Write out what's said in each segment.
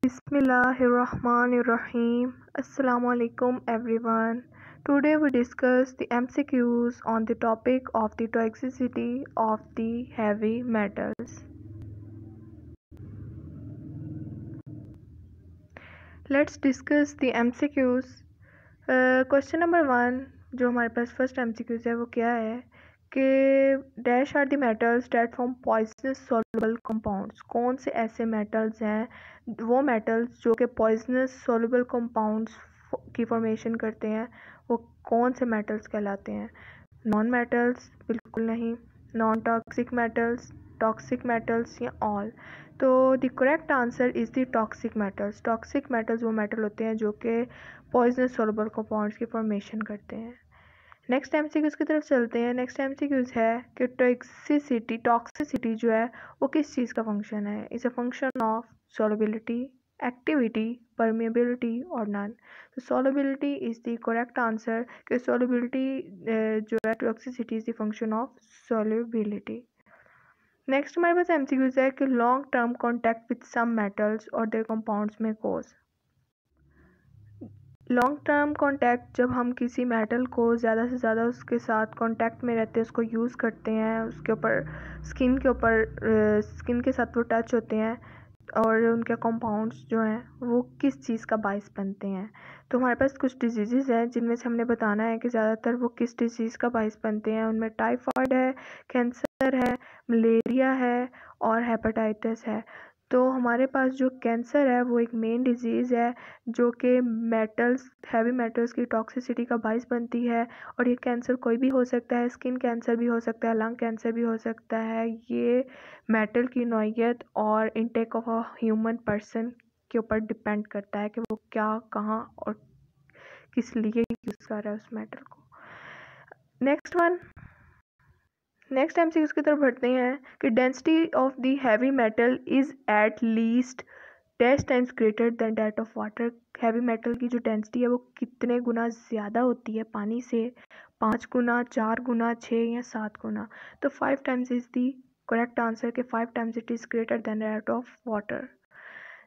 Bismillahirrahmanirrahim. Assalamu alaikum everyone. Today we discuss the MCQs on the topic of the toxicity of the heavy metals. Let's discuss the MCQs. Question number 1 जो हमारे पास first MCQs है वो क्या है कि dash are the metals that form poisonous soluble compounds. कौन से ऐसे मेटल्स हैं वो मेटल्स जो कि पॉइजनस सॉल्युबल कंपाउंड्स की फॉर्मेशन करते हैं, वो कौन से मेटल्स कहलाते हैं? नॉन मेटल्स बिल्कुल नहीं, नॉन टॉक्सिक मेटल्स या ऑल। तो the correct answer is the toxic metals. Toxic metals वो मेटल होते हैं जो कि पॉइजनस सॉल्युबल कंपाउंड्स की फॉर्मेशन करते हैं। नेक्स्ट एमसीक्यूज की तरफ चलते हैं। नेक्स्ट एमसीक्यूज है कि टॉक्सिसिटी जो है वो किस चीज़ का फंक्शन है? Is a function of solubility, activity, permeability और नन। तो solubility is the correct answer कि सॉल्युबिलिटी जो है toxicity is the function of solubility. Next हमारे पास एमसीक्यूज है कि long term contact with some metals और देयर कंपाउंड्स में कोज। लॉन्ग टर्म कॉन्टैक्ट जब हम किसी मेटल को ज़्यादा से ज़्यादा उसके साथ कॉन्टैक्ट में रहते हैं, उसको यूज़ करते हैं, उसके ऊपर स्किन के साथ वो टच होते हैं और उनके कंपाउंड्स जो हैं वो किस चीज़ का बाइस बनते हैं। तो हमारे पास कुछ डिजीज़ हैं जिनमें से हमने बताना है कि ज़्यादातर वो किस डिजीज़ का बाइस बनते हैं। उनमें टाइफाइड है, कैंसर है, मलेरिया है और हेपेटाइटिस है। तो हमारे पास जो कैंसर है वो एक मेन डिजीज़ है जो कि हैवी मेटल्स की टॉक्सिसिटी का बाइस बनती है। और ये कैंसर कोई भी हो सकता है, स्किन कैंसर भी हो सकता है, लंग कैंसर भी हो सकता है। ये मेटल की नौइयत और intake of a human person के ऊपर डिपेंड करता है कि वो क्या, कहाँ और किस लिए यूज़ कर रहा है उस मेटल को। नेक्स्ट एमसीक्यूज की तरफ बढ़ते हैं कि density of the heavy metal is at least 10 times greater than that of water. Heavy metal की जो डेंसिटी है वो कितने गुना ज़्यादा होती है पानी से? 5 गुना, 4 गुना, 6 या 7 गुना। तो 5 times is the correct answer कि 5 times it is greater than that of water.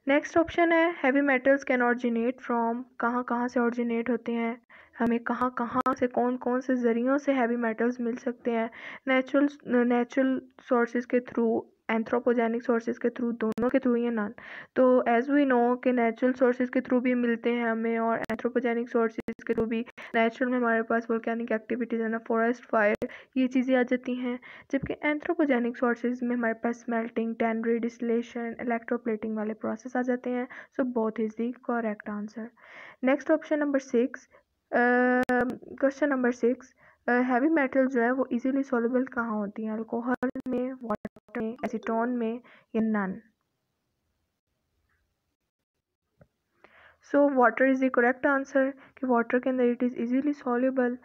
Next option है heavy metals can originate from. कहाँ कहाँ से ऑरिजिनेट होते हैं, हमें कहाँ कहाँ से कौन कौन से ज़रियों से हैवी मेटल्स मिल सकते हैं? नेचुरल सोर्सेज के थ्रू, एंथ्रोपोजेनिक सोर्सेज के थ्रू, दोनों के थ्रू या नन। तो एज वी नो कि नेचुरल सोर्सेज के थ्रू भी मिलते हैं हमें और एंथ्रोपोजेनिक सोर्सेज के थ्रू भी। नेचुरल में हमारे पास वोल्केनिक एक्टिविटीज़ है ना, फॉरेस्ट फायर, ये चीज़ें आ जाती हैं। जबकि एंथ्रोपोजेनिक सोर्सेज में हमारे पास स्मेल्टिंग, टैनरी, डिस्टिलेशन, इलेक्ट्रोप्लेटिंग वाले प्रोसेस आ जाते हैं। So both is the correct answer. Next option number 6, question number 6, heavy metal जो है वो इजीली सॉल्युबल कहाँ होती हैं? अल्कोहल में, वाटर में, एसीटोन में या none? So water is the correct answer कि वाटर के अंदर it is easily soluble.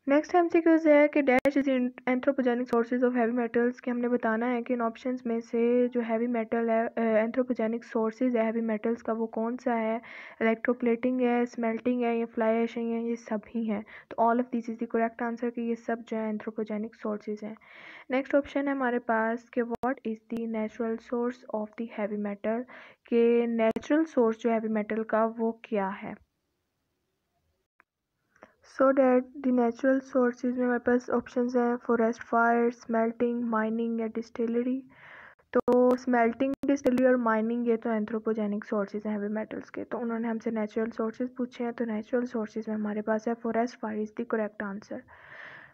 Next MCQs है कि dash is anthropogenic sources of heavy metals. कि हमने बताना है कि इन ऑप्शंस में से जो हैवी मेटल है, एंथ्रोपोजेनिक सोर्सेज है हैवी मेटल्स का, वो कौन सा है? इलेक्ट्रोप्लेटिंग है, स्मेल्टिंग है या फ्लाई ऐशिंग है? ये सब ही हैं। तो all of this is the correct answer कि ये सब जो है एंथ्रोपोजेनिक सोर्सेज हैं। नेक्स्ट ऑप्शन है हमारे पास कि what is the natural source of the heavy metal. कि नेचुरल सोर्स जो हैवी मेटल का वो क्या है? So that the natural sources में हमारे पास ऑप्शंस हैं फॉरेस्ट फायर, स्मेल्टिंग, माइनिंग या डिस्टिलरी। तो स्मेल्टिंग, डिस्टिलरी और माइनिंग ये तो एंथ्रोपोजेनिक सोर्सेज हैं हैवी मेटल्स के। तो उन्होंने हमसे नेचुरल सोर्सेज पूछे हैं, तो नेचुरल सोर्सेज में हमारे पास है forest fire is the correct answer.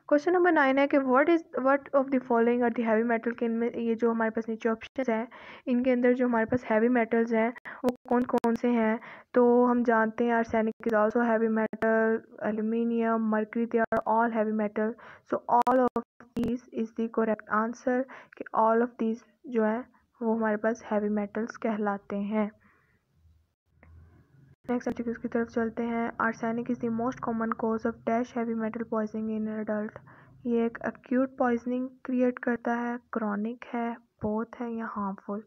Question number 9 है कि what of the following are the heavy metal. के इनमें ये जो हमारे पास नीचे ऑप्शन हैं इनके अंदर जो हमारे पास हैवी मेटल्स हैं वो कौन कौन से हैं? तो हम जानते हैं arsenic is also heavy metal, aluminium, mercury, they are all heavy metal. So all of these is the correct answer कि ऑल ऑफ दीज जो है वो हमारे पास हैवी मेटल्स कहलाते हैं। नेक्स्ट एमसीक्यूज की तरफ चलते हैं। Arsenic is the most common cause of dash heavy metal poisoning in adult. ये एक एक्यूट पॉइजनिंग क्रिएट करता है, क्रॉनिक है, बोथ है या हार्मफुल?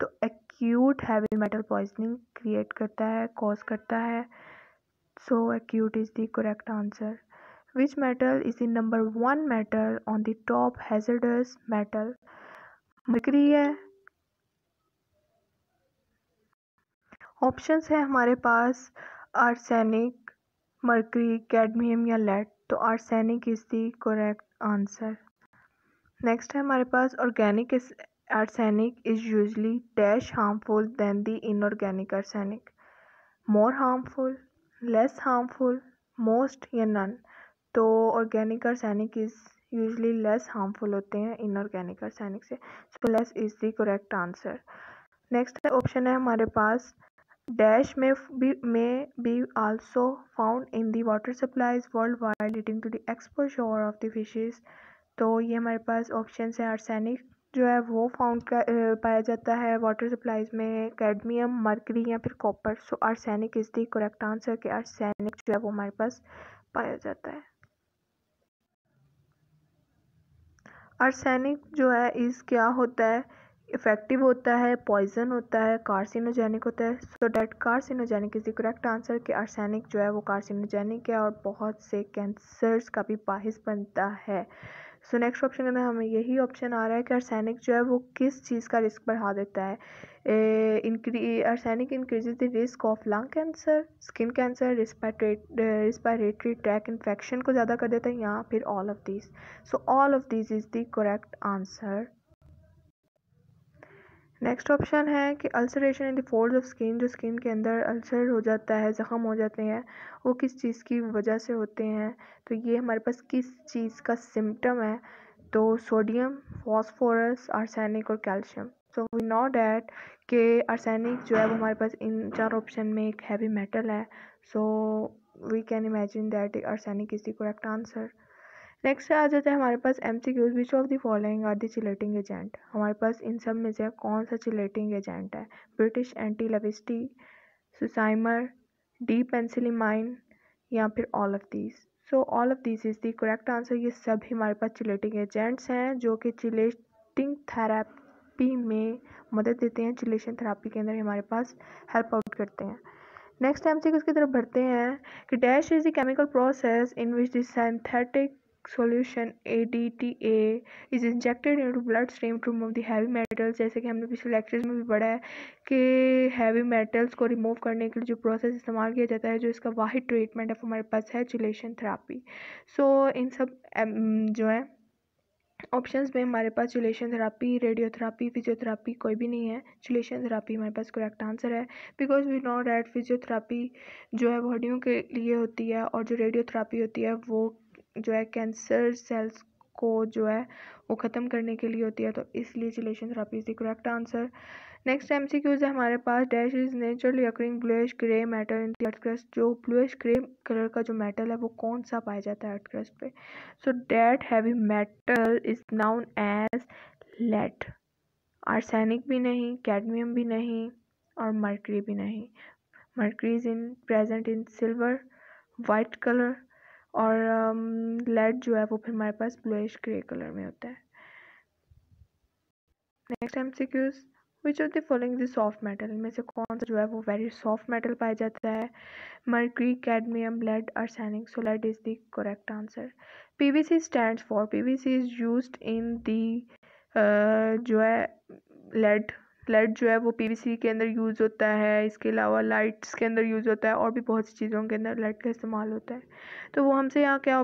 तो acute heavy metal poisoning create करता है, कॉज करता है। So acute is the correct answer. Which metal is the number 1 metal on the top hazardous metal? Mercury है, ऑप्शंस है हमारे पास आर्सेनिक, मर्करी, कैडमियम या लेड। तो arsenic is the correct answer. Next है हमारे पास organic arsenic is usually dash harmful than the inorganic arsenic. More harmful, less harmful, most या नन। तो organic arsenic is usually less harmful होते हैं inorganic arsenic से। So less is the correct answer. Next option है हमारे पास dash may be also found in the water supplies worldwide leading to the exposure of the fishes। तो ये हमारे पास ऑप्शन है आर्सेनिक जो है वो पाया जाता है वाटर सप्लाईज में, कैडमियम, मर्करी या फिर copper. So arsenic is the correct answer कि आर्सेनिक जो है वो हमारे पास पाया जाता है। आर्सेनिक जो है इस क्या होता है, इफेक्टिव होता है, पॉइजन होता है, कार्सिनोजेनिक होता है। So that carcinogenic is the correct answer कि आर्सेनिक जो है वो कार्सिनोजेनिक है और बहुत से कैंसर्स का भी बाहिस बनता है। सो नेक्स्ट ऑप्शन के अंदर हमें यही ऑप्शन आ रहा है कि आर्सेनिक जो है वो किस चीज़ का रिस्क बढ़ा देता है। Arsenic increases the risk of lung cancer, skin cancer, respiratory track infection को ज़्यादा कर देता है या फिर all of these. So all of these is the correct answer. Next option है कि ulceration in the folds of skin, जो स्किन के अंदर अल्सर हो जाता है, ज़ख़म हो जाते हैं, वो किस चीज़ की वजह से होते हैं। तो ये हमारे पास किस चीज़ का सिम्टम है। तो सोडियम, फॉस्फोरस, आर्सेनिक और calcium. So we know that कि आर्सेनिक जो है वो हमारे पास इन चार ऑप्शन में एक हैवी मेटल है। So we can imagine that arsenic is the correct answer. Next आ जाता है हमारे पास MCQs। Which of the following are the chelating agent. हमारे पास इन सब में से कौन सा चिलेटिंग एजेंट है। British anti Lewisite, succimer, D penicillamine या फिर all of these. So all of these is the correct answer. ये सब हमारे पास चिलेटिंग एजेंट्स हैं जो कि चिलेटिंग थेरेपी में मदद देते हैं। चिलेशन थेरेपी के अंदर हमारे पास हेल्प आउट करते हैं। नेक्स्ट MCQs की तरफ बढ़ते हैं कि dash is the chemical process in which the synthetic solution ADTA is injected into blood stream to remove the heavy metals। जैसे कि हमने पिछले लेक्चर्स में भी पढ़ा है कि हैवी मेटल्स को रिमूव करने के लिए जो प्रोसेस इस्तेमाल किया जाता है, जो इसका वाहिद ट्रीटमेंट है वो हमारे पास है चिलेशन थेरेपी। सो इन सब जो है ऑप्शंस में हमारे पास चिलेशन थेरेपी, रेडियोथेरेपी, फिजियोथेरेपी कोई भी नहीं है। चिलेशन थेरेपी हमारे पास करेक्ट आंसर है because we know that physiotherapy जो है वो हड्डियों के लिए होती है और जो रेडियोथेरेपी होती है वो जो है कैंसर सेल्स को जो है वो ख़त्म करने के लिए होती है। तो इसलिए chelation therapy is the correct answer. Next MCQs है हमारे पास dash is naturally occurring bluish grey metal in the earth crust. जो ब्लूइश ग्रे कलर का जो मेटल है वो कौन सा पाया जाता है अर्थ क्रस्ट पे। So that heavy metal is known as lead. Arsenic भी नहीं, कैडमियम भी नहीं और मर्करी भी नहीं। Mercury is in present in silver, white colour और लेड जो है वो फिर हमारे पास ब्लूइश ग्रे कलर में होता है। Next MCQs which of the following is soft metal. इनमें से कौन सा जो है वो वेरी सॉफ्ट मेटल पाया जाता है। Mercury, cadmium, lead, arsenic. So lead is the correct answer. PVC stands for, PVC is used in the जो है लेड जो है वो PVC के अंदर यूज़ होता है। इसके अलावा लाइट्स के अंदर यूज़ होता है और भी बहुत सी चीज़ों के अंदर लेड का इस्तेमाल होता है। तो वो हमसे यहाँ क्या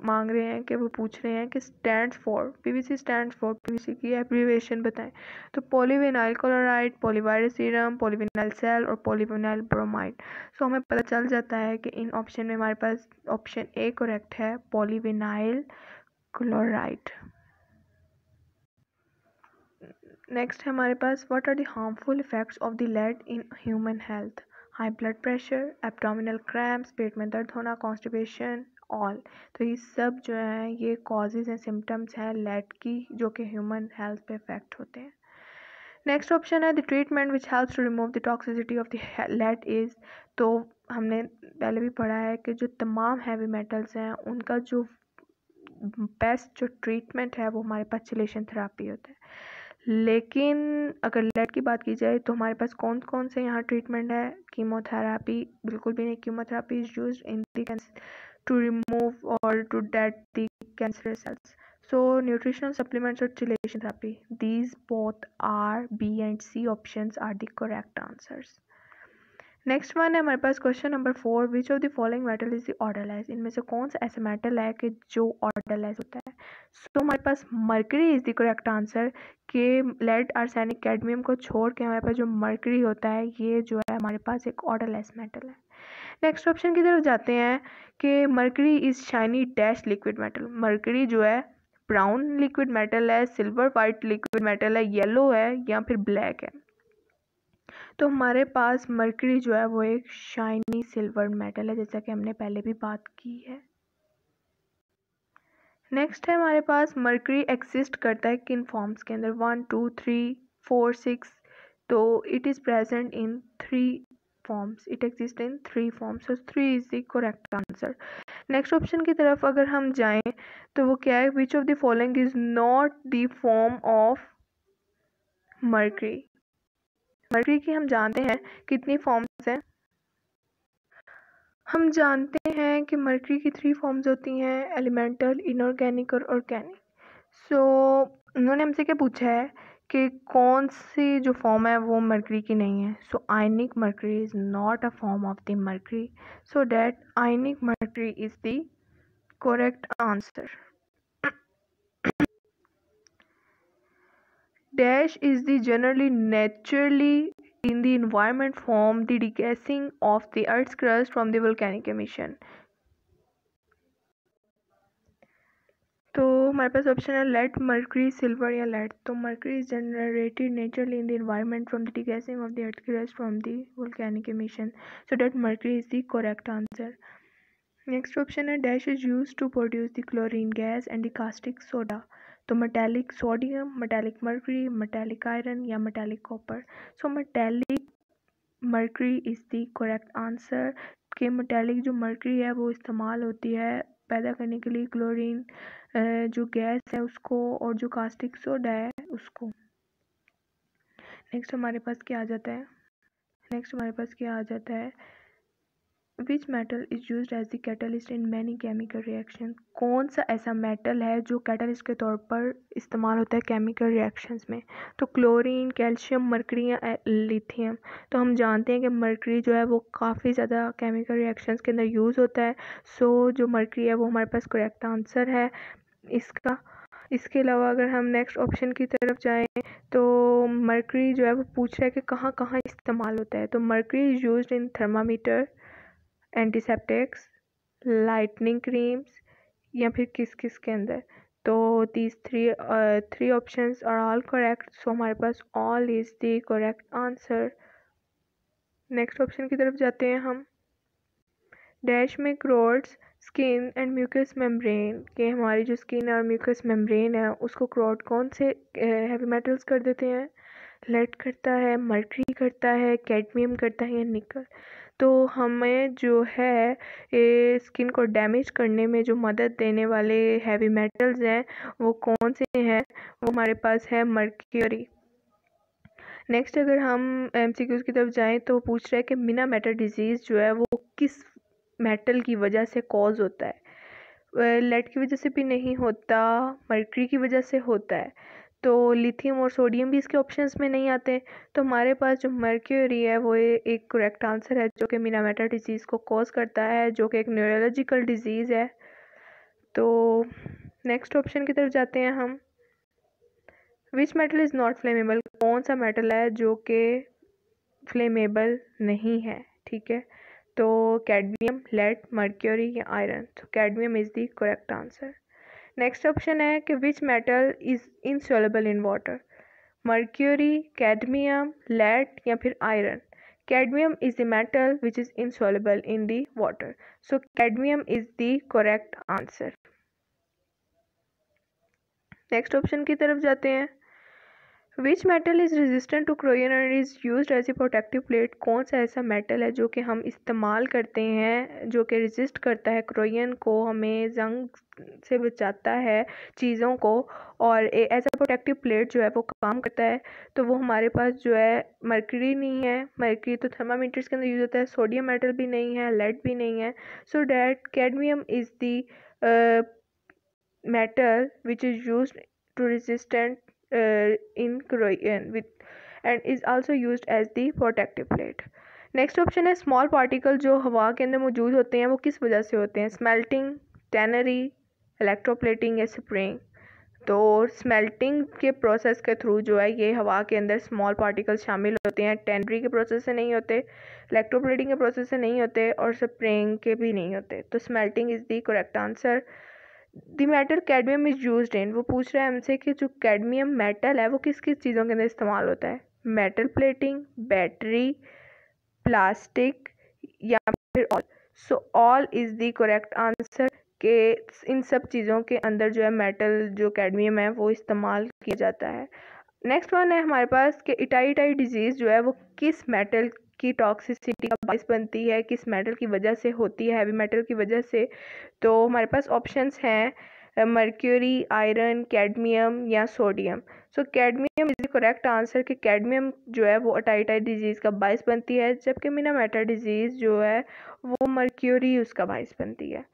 मांग रहे हैं कि वो पूछ रहे हैं कि stands for, PVC stands for, PVC की एब्रीविएशन बताएं। तो polyvinyl chloride, polyvirus serum, polyvinyl cell और पॉलीविनाइल ब्रोमाइड। सो हमें पता चल जाता है कि इन ऑप्शन में हमारे पास ऑप्शन A करेक्ट है, पॉलीविनाइल क्लोराइड। नेक्स्ट है हमारे पास what are the harmful effects of the lead in human health. High blood pressure, abdominal cramps, पेट में दर्द होना, कॉन्स्टिपेशन, ऑल। तो ये सब जो है ये कॉजेज एंड सिम्टम्स हैं लेड की जो कि ह्यूमन हेल्थ पे इफेक्ट होते हैं। नेक्स्ट ऑप्शन है the treatment which helps to remove the toxicity of the lead is. तो हमने पहले भी पढ़ा है कि जो तमाम हैवी मेटल्स हैं उनका जो बेस्ट जो ट्रीटमेंट है वो हमारे पास चिलेशन थेरेपी होता है। लेकिन अगर लेड की बात की जाए तो हमारे पास कौन कौन से यहाँ ट्रीटमेंट है। कीमोथेरेपी बिल्कुल भी नहीं। Chemotherapy is used in the to remove और to date the cancerous cells. So nutritional supplements और chelation therapy, these both are B and C options are the correct answers. Next one है हमारे पास question number 4, which of the following metal is the odourless. इनमें से कौन सा ऐसा metal है कि जो ऑर्डरलेस होता है। सो हमारे पास mercury is the correct answer कि लेड आर्सेनिक कैडमियम को छोड़ के हमारे पास जो मर्करी होता है ये जो है हमारे पास एक ऑर्डरलेस मेटल है। नेक्स्ट ऑप्शन की तरफ जाते हैं कि mercury is shiny dash liquid metal. Mercury जो है ब्राउन लिक्विड मेटल है, सिल्वर वाइट लिक्विड मेटल है, येलो है या फिर ब्लैक है। तो हमारे पास मर्करी जो है वो एक शाइनी सिल्वर मेटल है, जैसा कि हमने पहले भी बात की है। नेक्स्ट है हमारे पास मर्करी एग्जिस्ट करता है किन फॉर्म्स के अंदर, 1 2 3 4 6। तो it is present in 3 forms, it exist in 3 forms, so 3 is the correct answer. Next option की तरफ अगर हम जाएं तो वो क्या है, विच of the following is not the form of mercury. Mercury की हम जानते हैं कितनी फॉर्म्स हैं, हम जानते हैं कि मर्करी की 3 फॉर्म्स होती हैं, एलिमेंटल, इनऑर्गेनिक और ऑर्गेनिक। सो उन्होंने हमसे क्या पूछा है कि कौन सी जो फॉर्म है वो मर्करी की नहीं है। So ionic mercury is not a form of the mercury, so that ionic mercury is the correct answer. Dash is the generally naturally in the environment form the degassing of the Earth's crust from the volcanic emission। तो हमारे पास option है lead, mercury, silver या lead. तो mercury is generated naturally in the environment from the degassing of the Earth's crust from the volcanic emission, so that mercury is the correct answer। Next option है dash is use to produce the chlorine gas and the caustic soda. तो metallic sodium, metallic mercury, metallic iron या metallic copper. So metallic mercury is the correct answer कि metallic जो mercury है वो इस्तेमाल होती है पैदा करने के लिए क्लोरीन जो गैस है उसको और जो कास्टिक सोडा है उसको। नेक्स्ट हमारे पास क्या आ जाता है which metal is use as the catalyst in many chemical reaction. कौन सा ऐसा मेटल है जो कैटलिस्ट के तौर पर इस्तेमाल होता है केमिकल रिएक्शंस में। तो क्लोरीन, कैल्शियम, मर्करी या लिथियम। तो हम जानते हैं कि मर्करी जो है वो काफ़ी ज़्यादा केमिकल रिएक्शंस के अंदर यूज़ होता है। सो जो मर्करी है वो हमारे पास करेक्ट आंसर है इसका। इसके अलावा अगर हम नेक्स्ट ऑप्शन की तरफ जाएं तो मर्करी जो है वो पूछ रहा है कि कहाँ कहाँ इस्तेमाल होता है। तो mercury is used in thermometer, antiseptics, lightening creams या फिर किस किस के अंदर। तो these three options are all correct, so हमारे पास all is the correct answer. Next option की तरफ जाते हैं हम। डैश में corrodes skin and mucous membrane के, हमारी जो स्किन और म्यूकस मेम्ब्रेन है उसको क्रोड कौन से हैवी मेटल्स कर देते हैं। लेड करता है, मर्करी करता है, कैडमियम करता है या निकल। तो हमें जो है ये स्किन को डैमेज करने में जो मदद देने वाले हैवी मेटल्स हैं वो कौन से हैं, वो हमारे पास है मर्क्यूरी। नेक्स्ट अगर हम एमसीक्यूज की तरफ जाएं तो पूछ रहा है कि मिना मेटल डिजीज़ जो है वो किस मेटल की वजह से कॉज होता है। लेड की वजह से भी नहीं होता, मर्करी की वजह से होता है। तो लिथियम और सोडियम भी इसके ऑप्शंस में नहीं आते। तो हमारे पास जो मर्क्यूरी है वो एक करेक्ट आंसर है जो कि मिना मेटल डिजीज़ को कॉज करता है, जो कि एक न्यूरोलॉजिकल डिजीज़ है। तो नेक्स्ट ऑप्शन की तरफ जाते हैं हम। विच मेटल इज़ नॉट फ्लेमेबल। कौन सा मेटल है जो कि फ्लेमेबल नहीं है, ठीक है। तो कैडमियम, लेड, मर्क्यूरी या आयरन। तो cadmium is the correct answer. Next option है कि which metal is insoluble in water. Mercury, cadmium, lead या फिर iron. Cadmium is the metal which is insoluble in the water, so cadmium is the correct answer. Next option की तरफ जाते हैं। Which metal is resistant to corrosion and is used as a protective plate. कौन सा ऐसा metal है जो कि हम इस्तेमाल करते हैं जो कि रेजिस्ट करता है क्रोयन को, हमें जंग से बचाता है चीज़ों को और एज अ प्रोटेक्टिव प्लेट जो है वो काम करता है। तो वो हमारे पास जो है मर्करी नहीं है, मर्करी तो थर्मामीटर्स के अंदर यूज होता है, सोडियम मेटल भी नहीं है, लेड भी नहीं है। So that cadmium is the metal which is used to resistant in corrosion with and is also used as the protective plate। Next option है स्मॉल पार्टिकल जो हवा के अंदर मौजूद होते हैं वो किस वजह से होते हैं? स्मेल्टिंग, टैनरी, इलेक्ट्रोप्लेटिंग या स्प्रेइंग। तो स्मेल्टिंग के प्रोसेस के थ्रू जो है ये हवा के अंदर स्मॉल पार्टिकल शामिल होते हैं। टैनरी के प्रोसेस से नहीं होते, इलेक्ट्रोप्लेटिंग के प्रोसेस से नहीं होते और स्प्रेइंग के भी नहीं होते। तो smelting is the correct answer. The metal cadmium is used इन, वो पूछ रहा है हमसे कि जो कैडमियम मेटल है वो किस किस चीज़ों के अंदर इस्तेमाल होता है? मेटल प्लेटिंग, बैटरी, प्लास्टिक या फिर all. So all is the correct answer के इन सब चीज़ों के अंदर जो है मेटल जो कैडमियम है वो इस्तेमाल किया जाता है। नेक्स्ट वन है हमारे पास कि इटाई डिजीज़ जो है वो किस मेटल की टॉक्सिसिटी का बायस बनती है, किस मेटल की वजह से होती है, हैवी मेटल की वजह से। तो हमारे पास ऑप्शंस हैं मर्क्यूरी, आयरन, कैडमियम या sodium. So cadmium is the correct answer कि कैडमियम जो है वो इटाई डिजीज़ का बायस बनती है, जबकि मीनामेटा डिजीज़ जो है वो मर्क्यूरी उसका बायस बनती है।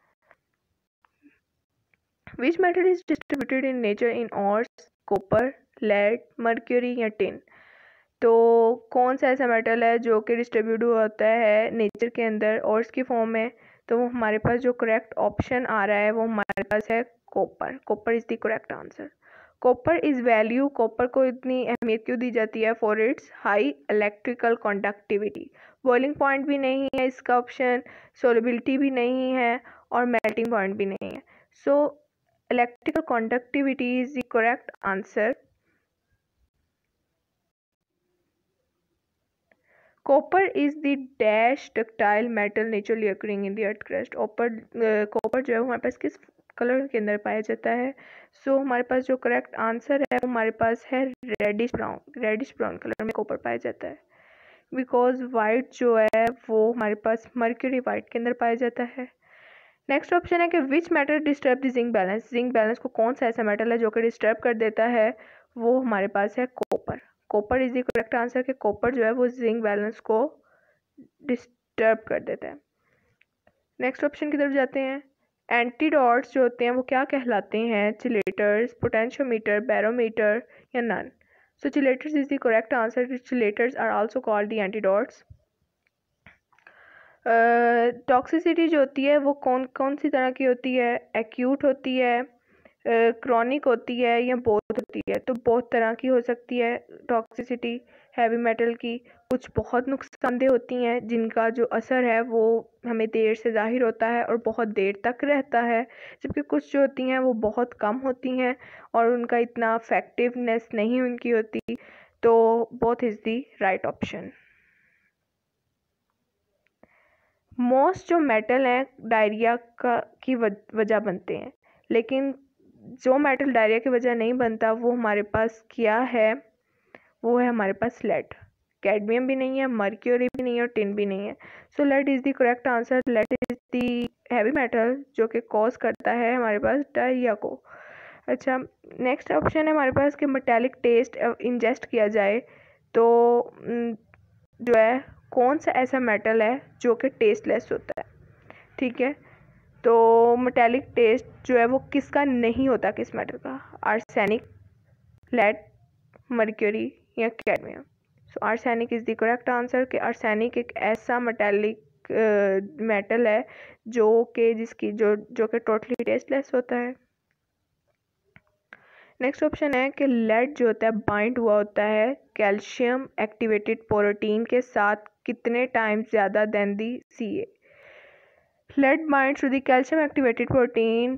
Which metal is distributed in nature in ores? Copper, lead, mercury या टिन। तो कौन सा ऐसा मेटल है जो कि डिस्ट्रीब्यूट होता है नेचर के अंदर ऑर्स की फॉर्म में? तो वो हमारे पास जो करेक्ट ऑप्शन आ रहा है वो हमारे पास है copper. Copper is the correct answer. Copper is value, copper को इतनी अहमियत क्यों दी जाती है? For its high electrical conductivity. Boiling point भी नहीं है इसका ऑप्शन, सोलिबिलिटी भी नहीं है और मेल्टिंग पॉइंट भी नहीं है। So electrical conductivity is the correct answer. Copper is the dash ductile metal naturally occurring in the earth crust. Copper जो है वो हमारे पास किस कलर के अंदर पाया जाता है? सो हमारे पास जो करेक्ट आंसर है वो हमारे पास है रेडिश ब्राउन कलर में कॉपर पाया जाता है। बिकॉज वाइट जो है वो हमारे पास मर्क्यूरी वाइट के अंदर पाया जाता है। नेक्स्ट ऑप्शन है कि which metal disturb the zinc balance? Zinc balance को कौन सा ऐसा मेटल है जो कि डिस्टर्ब कर देता है? वो हमारे पास है copper. Copper is the correct answer कि कॉपर जो है वो जिंक बैलेंस को डिस्टर्ब कर देता है। नेक्स्ट ऑप्शन की तरफ जाते हैं। एंटीडॉट्स जो होते हैं वो क्या कहलाते हैं? चिलेटर्स, पोटेंशियोमीटर, बैरोमीटर या none. So chelators is the correct answer. Chelators are also called the antidotes. Toxicity जो होती है वो कौन कौन सी तरह की होती है? एक्यूट होती है, क्रॉनिक होती है या बोथ होती है? तो बहुत तरह की हो सकती है टॉक्सिसिटी हैवी मेटल की। कुछ बहुत नुकसानदेह होती हैं जिनका जो असर है वो हमें देर से ज़ाहिर होता है और बहुत देर तक रहता है, जबकि कुछ जो होती हैं वो बहुत कम होती हैं और उनका इतना इफेक्टिवनेस नहीं उनकी होती। तो both is the right option. Most जो मेटल हैं डायरिया का की वजह बनते हैं, लेकिन जो मेटल डायरिया की वजह नहीं बनता वो हमारे पास क्या है? वो है हमारे पास लेड। कैडमियम भी नहीं है, मर्क्यूरी भी नहीं है और टिन भी नहीं है। So lead is the correct answer. Lead is the heavy metal जो कि कॉज करता है हमारे पास डायरिया को। अच्छा, नेक्स्ट ऑप्शन है हमारे पास कि मेटालिक टेस्ट इंजेस्ट किया जाए तो जो है कौन सा ऐसा मेटल है जो कि टेस्टलेस होता है? ठीक है, तो मेटालिक टेस्ट जो है वो किसका नहीं होता? किस मेटल का? आर्सेनिक, लेड, मर्क्यूरी या cadmium. So arsenic is the correct answer कि आर्सेनिक एक ऐसा मेटालिक मेटल है जो कि जिसकी जो कि टोटली टेस्टलेस होता है। नेक्स्ट ऑप्शन है कि लेड जो होता है बाइंड हुआ होता है कैल्शियम एक्टिवेटेड प्रोटीन के साथ कितने टाइम्स ज़्यादा than the Ca। Lead binds to the calcium activated protein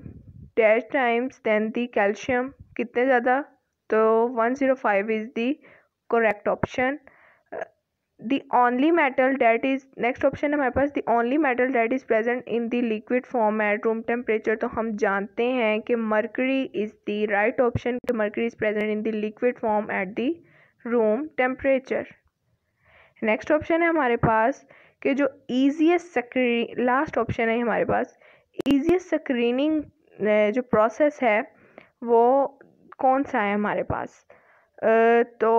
dash times than the calcium, कितने ज़्यादा? तो 105 is the correct option. The only metal that is next option है हमारे पास the only metal that is present in the liquid form at room temperature. तो हम जानते हैं कि mercury is the right option कि mercury is present in the liquid form at the room temperature. Next option है हमारे पास कि जो ईजीएस्ट लास्ट ऑप्शन है हमारे पास, ईजीएस्ट स्क्रीनिंग जो प्रोसेस है वो कौन सा है हमारे पास? तो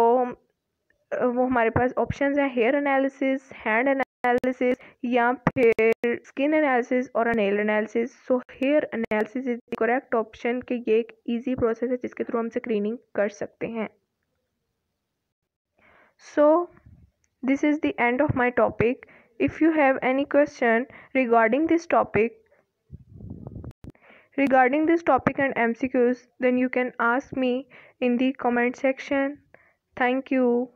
वो हमारे पास ऑप्शंस हैं हेयर एनालिसिस, हैंड एनालिसिस या फिर स्किन एनालिसिस और nail analysis. So here analysis is the correct option कि ये एक इजी प्रोसेस है जिसके थ्रू हम स्क्रीनिंग कर सकते हैं। सो This is the end of my topic. If you have any question regarding this topic and MCQs, then you can ask me in the comment section. Thank you.